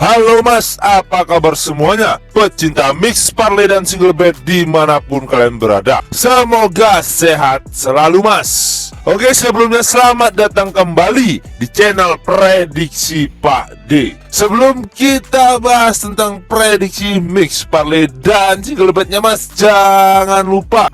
Halo mas, apa kabar semuanya? Pecinta mix parlay dan single bet dimanapun kalian berada, semoga sehat selalu mas. Oke, sebelumnya selamat datang kembali di channel Prediksi Pak D. Sebelum kita bahas tentang prediksi mix parlay dan single betnya mas, jangan lupa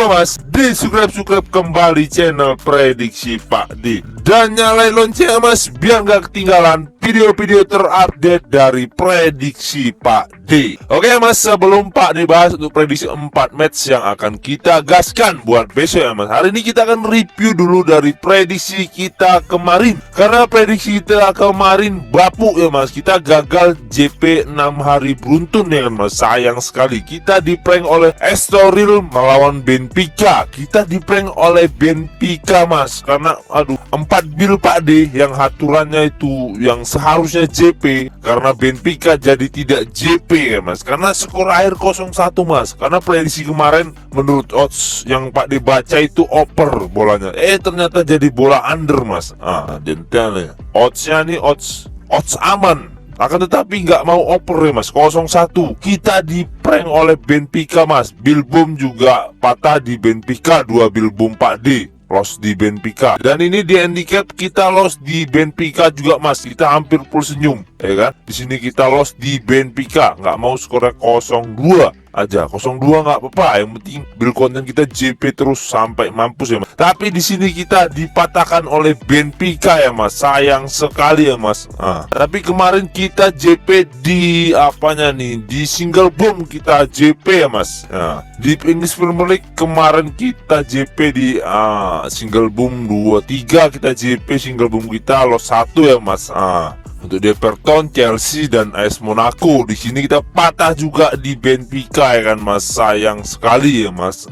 mas, di subscribe kembali channel Prediksi Pak D dan nyalain loncengnya mas, biar gak ketinggalan video-video terupdate dari Prediksi Pak D. Oke mas, sebelum Pak D bahas untuk prediksi 4 match yang akan kita gaskan buat besok ya mas, hari ini kita akan review dulu dari prediksi kita kemarin. Karena prediksi kita kemarin bapuk ya mas, kita gagal JP 6 hari beruntun ya kan mas. Sayang sekali, kita di-prank oleh Estoril melawan Benfica. Kita di-prank oleh Benfica mas, karena aduh 4 bil Pak D yang haturannya itu yang seharusnya JP, karena Benfica jadi tidak JP ya mas, karena skor akhir 0-1 mas. Karena prediksi kemarin menurut odds yang Pak D baca itu oper bolanya, ternyata jadi bola under mas. Detailnya oddsnya nih odds aman, akan tetapi nggak mau oper ya mas, 0-1. Kita di prank oleh Benfica mas, Bilbom juga patah di Benfica, 2 Bilbom Pak D loss di Benfica. Dan ini di handicap kita loss di Benfica juga mas, kita hampir full senyum ya kan. Di sini kita loss di Benfica, nggak mau skornya 0-2 aja, 0-2 nggak apa-apa, yang penting build konten kita JP terus sampai mampus ya mas. Tapi di sini kita dipatahkan oleh Benfica ya mas, sayang sekali ya mas. Tapi kemarin kita JP di apanya nih, di single boom kita JP ya mas. Di English Premier League kemarin kita JP di single boom 2-3, kita JP single boom kita loss 1 ya mas. Untuk Everton, Chelsea dan AS Monaco, di sini kita patah juga di Benfica ya kan mas, sayang sekali ya mas.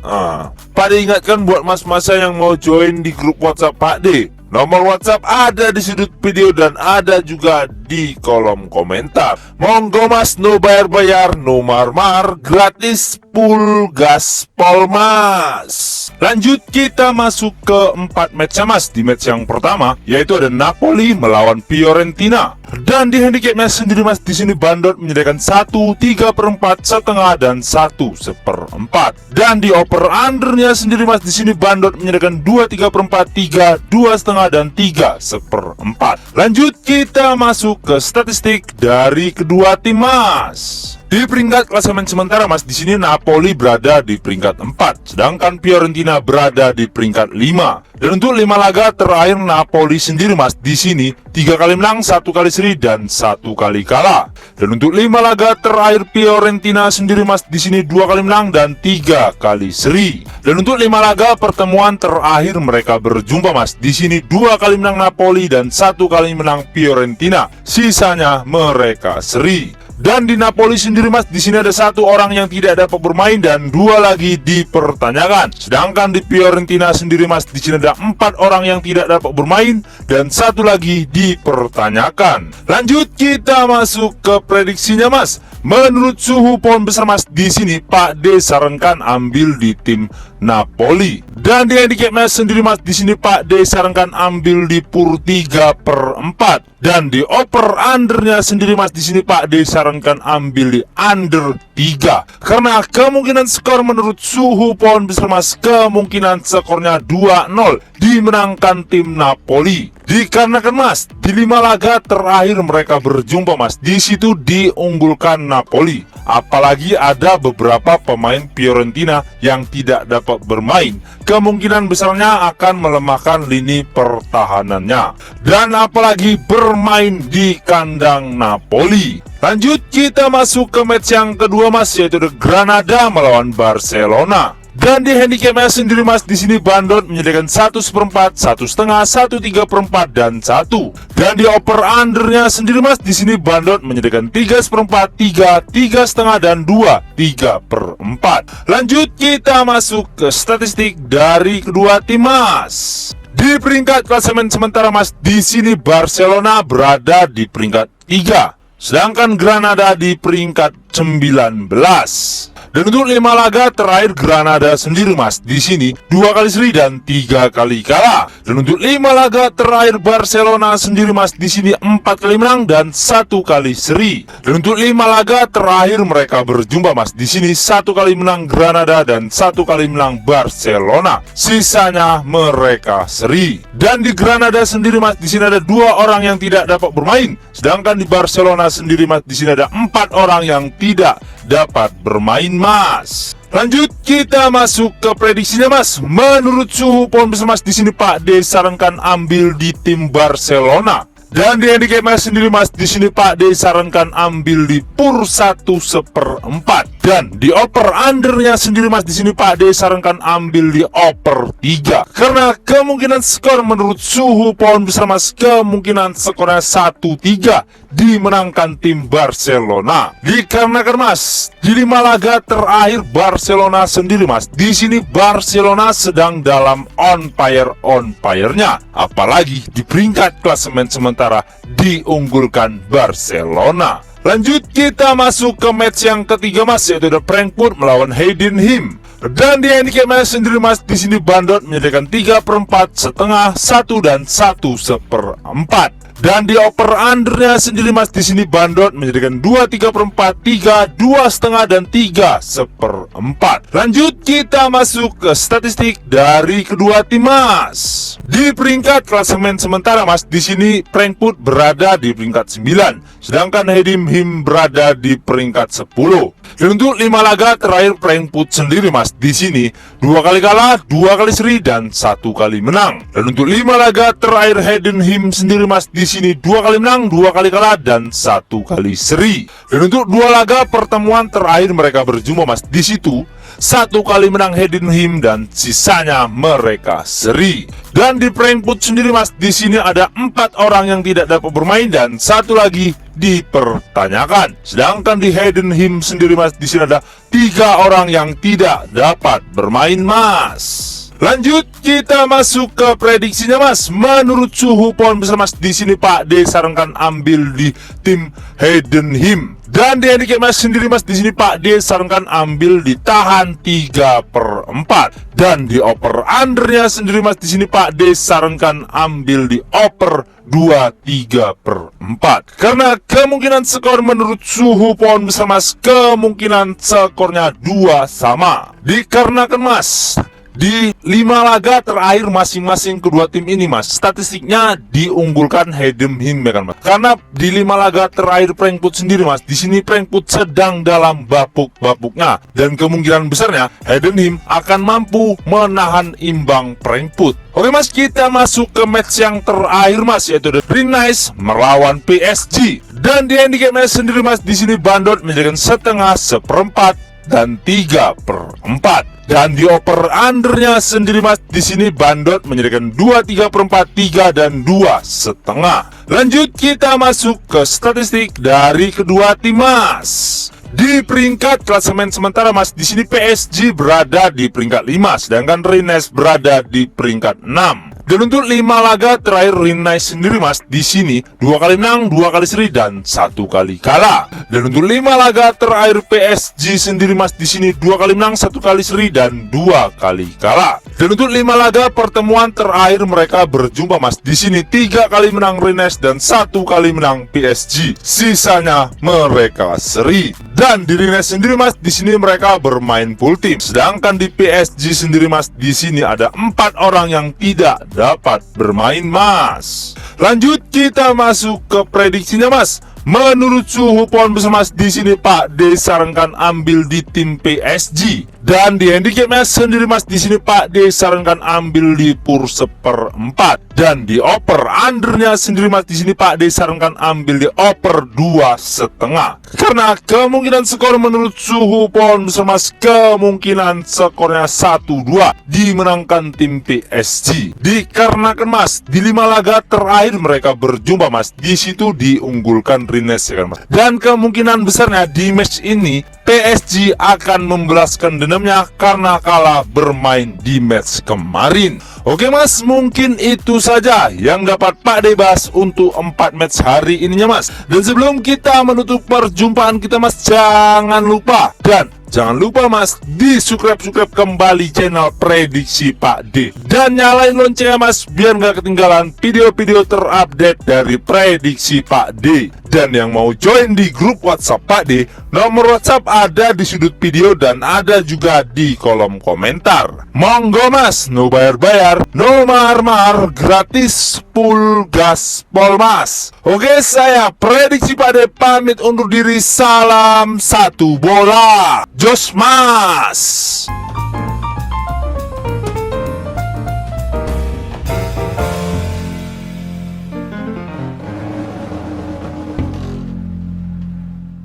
Pak D ingatkan buat mas-mas yang mau join di grup WhatsApp Pak D, nomor WhatsApp ada di sudut video dan ada juga di kolom komentar. Monggo mas, no bayar-bayar, no mar-mar, gratis full gaspol mas. Lanjut kita masuk ke 4 match mas. Di match yang pertama yaitu ada Napoli melawan Fiorentina. Dan di handicapnya sendiri mas, di sini Bandot menyediakan 1/3/4, setengah dan 1/4. Dan di over undernya sendiri mas, di sini Bandot menyediakan 2/3/4, 3, 2,5 dan 3/4. Lanjut kita masuk ke statistik dari kedua tim mas. Di peringkat klasemen sementara mas, di sini Napoli berada di peringkat 4, sedangkan Fiorentina berada di peringkat 5. Dan untuk 5 laga terakhir Napoli sendiri mas, di sini 3 kali menang, 1 kali seri dan 1 kali kalah. Dan untuk 5 laga terakhir Fiorentina sendiri mas, di sini 2 kali menang dan 3 kali seri. Dan untuk 5 laga pertemuan terakhir mereka berjumpa mas, di sini 2 kali menang Napoli dan 1 kali menang Fiorentina. Sisanya mereka seri. Dan di Napoli sendiri mas, di sini ada 1 orang yang tidak dapat bermain dan 2 lagi dipertanyakan. Sedangkan di Fiorentina sendiri mas, di sini ada 4 orang yang tidak dapat bermain dan 1 lagi dipertanyakan. Lanjut kita masuk ke prediksinya mas. Menurut suhu pohon besar mas, di sini Pak D sarankan ambil di tim Napoli. Dan di handicapnya sendiri mas, di sini Pak D sarankan ambil di pur 3/4. Dan di over undernya sendiri mas, di sini Pak D sarankan ambil di under 3. Karena kemungkinan skor menurut suhu pohon besar mas, kemungkinan skornya 2-0 dimenangkan tim Napoli. Dikarenakan mas, di 5 laga terakhir mereka berjumpa mas, di situ diunggulkan Napoli. Apalagi ada beberapa pemain Fiorentina yang tidak dapat bermain, kemungkinan besarnya akan melemahkan lini pertahanannya. Dan apalagi bermain di kandang Napoli. Lanjut kita masuk ke match yang kedua mas, yaitu Granada melawan Barcelona. Dan di handicapnya sendiri mas, di sini Bandot menyediakan 1/4, 1,5, 1/3/4 dan 1. Dan di over undernya sendiri mas, di sini Bandot menyediakan 3/4, 3, 3,5 dan 2/3/4. Lanjut kita masuk ke statistik dari kedua tim mas. Di peringkat klasemen sementara mas, di sini Barcelona berada di peringkat 3, sedangkan Granada di peringkat 19. Dan untuk 5 laga terakhir Granada sendiri mas, di sini 2 kali seri dan 3 kali kalah. Dan untuk 5 laga terakhir Barcelona sendiri Mas, di sini 4 kali menang dan 1 kali seri. Dan untuk 5 laga terakhir mereka berjumpa Mas, di sini 1 kali menang Granada dan 1 kali menang Barcelona. Sisanya mereka seri. Dan di Granada sendiri Mas, di sini ada 2 orang yang tidak dapat bermain. Sedangkan di Barcelona sendiri Mas, di sini ada 4 orang yang tidak dapat bermain Mas. Lanjut kita masuk ke prediksinya Mas. Menurut suhu pohon besar Mas, di sini Pak D sarankan ambil di tim Barcelona. Dan di handicap Mas sendiri Mas, di sini Pak D sarankan ambil di PUR 1/4. Dan di over undernya sendiri Mas, di sini Pak D sarankan ambil di over 3. Karena kemungkinan skor menurut suhu pohon besar Mas, kemungkinan skornya 1-3 dimenangkan tim Barcelona. Dikarenakan Mas, di 5 laga terakhir Barcelona sendiri Mas, di sini Barcelona sedang dalam on fire-nya. Apalagi di peringkat klasemen sementara diunggulkan Barcelona. Lanjut kita masuk ke match yang ketiga Mas, yaitu ada Frankfurt melawan Heidenheim. Dan di handicap Mas sendiri Mas, di sini Bandot menyediakan 3/4, setengah, 1 dan 1/4. Dan di over undernya sendiri Mas, di sini Bandot menyediakan 2 3/4, 3, 2,5 dan 3/4. Lanjut kita masuk ke statistik dari kedua tim Mas. Di peringkat klasemen sementara Mas, di sini Frankfurt berada di peringkat 9, sedangkan Heidenheim berada di peringkat 10. Dan untuk 5 laga terakhir Frankfurt sendiri Mas, di sini 2 kali kalah, 2 kali seri dan 1 kali menang. Dan untuk 5 laga terakhir Heidenheim sendiri Mas, di sini 2 kali menang, 2 kali kalah dan 1 kali seri. Dan untuk 2 laga pertemuan terakhir mereka berjumpa Mas, di situ 1 kali menang Heidenheim dan sisanya mereka seri. Dan di Frankfurt sendiri Mas, di sini ada 4 orang yang tidak dapat bermain dan 1 lagi dipertanyakan. Sedangkan di Heidenheim sendiri Mas, di sini ada 3 orang yang tidak dapat bermain Mas. Lanjut kita masuk ke prediksinya Mas. Menurut suhu pohon besar Mas, di sini Pak D sarankan ambil di tim Heidenheim. Dan di handicap Mas sendiri Mas, di sini Pak D sarankan ambil di tahan 3/4. Dan di over undernya sendiri Mas, di sini Pak D sarankan ambil di over 2 3/4. Karena kemungkinan skor menurut suhu pohon besar Mas, kemungkinan skornya 2 sama. Dikarenakan Mas, di 5 laga terakhir masing-masing kedua tim ini Mas, statistiknya diunggulkan Heidenheim ya kan Mas. Karena di 5 laga terakhir Frankfurt sendiri Mas, di sini Frankfurt sedang dalam bapuk-bapuknya dan kemungkinan besarnya Heidenheim akan mampu menahan imbang Frankfurt. Oke Mas, kita masuk ke match yang terakhir Mas, yaitu Rennes melawan PSG. Dan di handicap Mas sendiri Mas, di sini Bandot menjadikan setengah, 1/4 dan 3/4. Dan di over undernya sendiri Mas, di sini Bandot menyediakan 2 3/4, 3 dan 2,5. Lanjut kita masuk ke statistik dari kedua tim Mas. Di peringkat klasemen sementara Mas, di sini PSG berada di peringkat 5, sedangkan Rennes berada di peringkat 6. Dan untuk 5 laga terakhir Rennes sendiri Mas, di sini 2 kali menang, 2 kali seri dan 1 kali kalah. Dan untuk 5 laga terakhir PSG sendiri Mas, di sini 2 kali menang, 1 kali seri dan 2 kali kalah. Dan untuk 5 laga pertemuan terakhir mereka berjumpa Mas, di sini 3 kali menang Rennes dan 1 kali menang PSG. Sisanya mereka seri. Dan di Rennes sendiri Mas, di sini mereka bermain full team. Sedangkan di PSG sendiri Mas, di sini ada 4 orang yang tidak dapat bermain Mas. Lanjut kita masuk ke prediksinya Mas. Menurut suhu pohon besar Mas, di sini Pak D sarankan ambil di tim PSG. Dan di handicap Mas sendiri Mas, di sini Pak D sarankan ambil di PUR 1/4. Dan di over undernya sendiri Mas, di sini Pak D sarankan ambil di over 2,5. Karena kemungkinan skor menurut suhu pohon besar Mas, kemungkinan skornya 1-2 dimenangkan tim PSG. Dikarenakan Mas, di 5 laga terakhir mereka berjumpa Mas, di situ diunggulkan Rennes ya kan Mas. Dan kemungkinan besarnya di match ini PSG akan membalaskan dendamnya karena kalah bermain di match kemarin. Oke Mas, mungkin itu saja yang dapat Pak D bahas untuk 4 match hari ininya Mas. Dan sebelum kita menutup perjumpaan kita Mas, jangan lupa dan Jangan lupa mas, di subscribe kembali channel Prediksi Pak D, dan nyalain loncengnya mas, biar nggak ketinggalan video-video terupdate dari Prediksi Pak D. Dan yang mau join di grup WhatsApp Pak D, nomor WhatsApp ada di sudut video dan ada juga di kolom komentar. Monggo mas, no bayar-bayar, no mahar-mahar, gratis full gaspol mas. Oke, saya Prediksi Pak D pamit undur diri. Salam satu bola, jos mas.